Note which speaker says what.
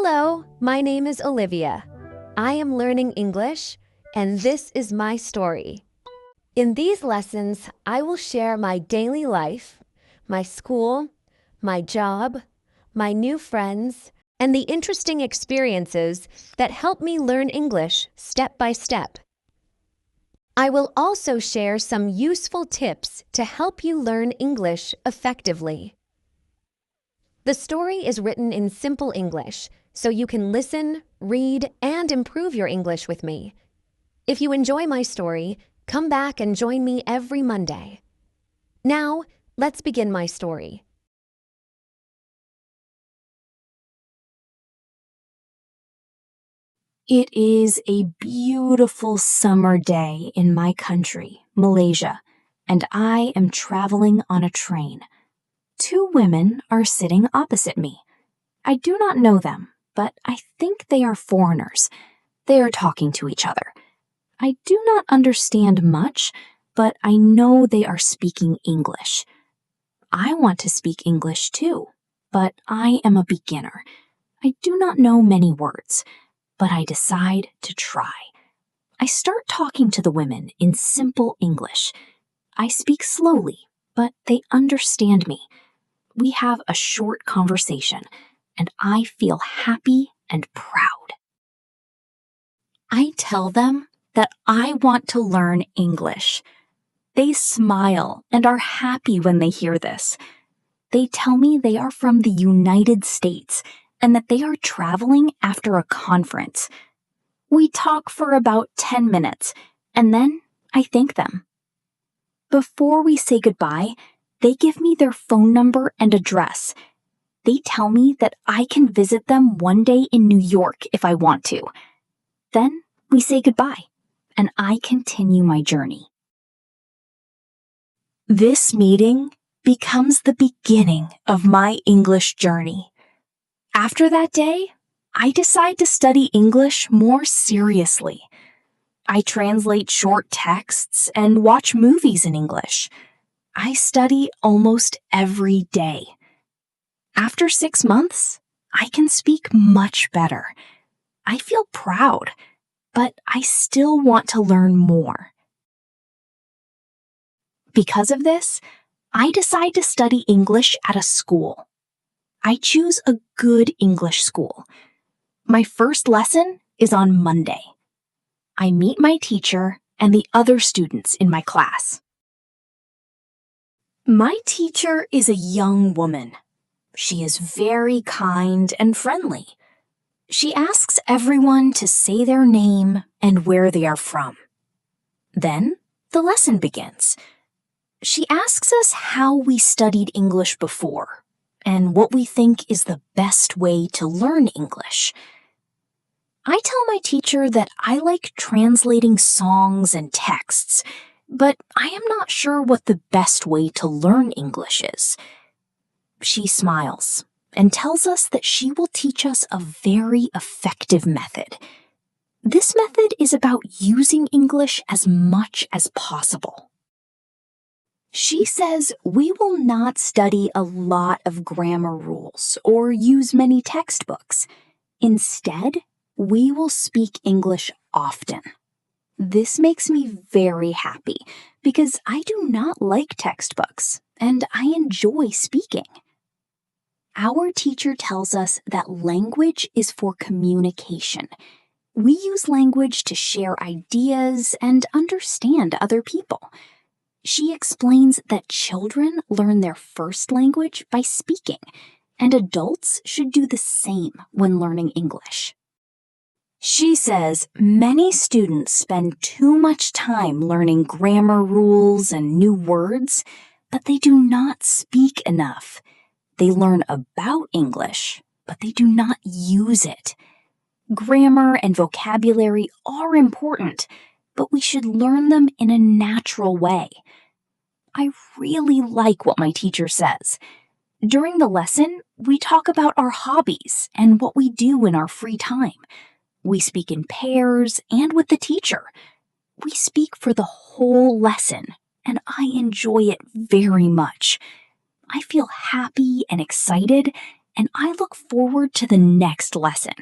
Speaker 1: Hello, my name is Olivia. I am learning English, and this is my story. In these lessons, I will share my daily life, my school, my job, my new friends, and the interesting experiences that help me learn English step by step. I will also share some useful tips to help you learn English effectively. The story is written in simple English, so you can listen, read, and improve your English with me. If you enjoy my story, come back and join me every Monday. Now, let's begin my story.
Speaker 2: It is a beautiful summer day in my country, Malaysia, and I am traveling on a train. Two women are sitting opposite me. I do not know them, but I think they are foreigners. They are talking to each other. I do not understand much, but I know they are speaking English. I want to speak English too, but I am a beginner. I do not know many words, but I decide to try. I start talking to the women in simple English. I speak slowly, but they understand me. We have a short conversation, and I feel happy and proud. I tell them that I want to learn English. They smile and are happy when they hear this. They tell me they are from the United States and that they are traveling after a conference. We talk for about 10 minutes, and then I thank them. Before we say goodbye, they give me their phone number and address. They tell me that I can visit them one day in New York if I want to. Then we say goodbye, and I continue my journey. This meeting becomes the beginning of my English journey. After that day, I decide to study English more seriously. I translate short texts and watch movies in English. I study almost every day. After 6 months, I can speak much better. I feel proud, but I still want to learn more. Because of this, I decide to study English at a school. I choose a good English school. My first lesson is on Monday. I meet my teacher and the other students in my class. My teacher is a young woman. She is very kind and friendly. She asks everyone to say their name and where they are from. Then the lesson begins. She asks us how we studied English before and what we think is the best way to learn English. I tell my teacher that I like translating songs and texts, but I am not sure what the best way to learn English is. She smiles and tells us that she will teach us a very effective method. This method is about using English as much as possible. She says we will not study a lot of grammar rules or use many textbooks. Instead, we will speak English often. This makes me very happy because I do not like textbooks and I enjoy speaking. Our teacher tells us that language is for communication. We use language to share ideas and understand other people. She explains that children learn their first language by speaking, and adults should do the same when learning English. She says many students spend too much time learning grammar rules and new words, but they do not speak enough. They learn about English, but they do not use it. Grammar and vocabulary are important, but we should learn them in a natural way. I really like what my teacher says. During the lesson, we talk about our hobbies and what we do in our free time. We speak in pairs and with the teacher. We speak for the whole lesson, and I enjoy it very much. I feel happy and excited, and I look forward to the next lesson.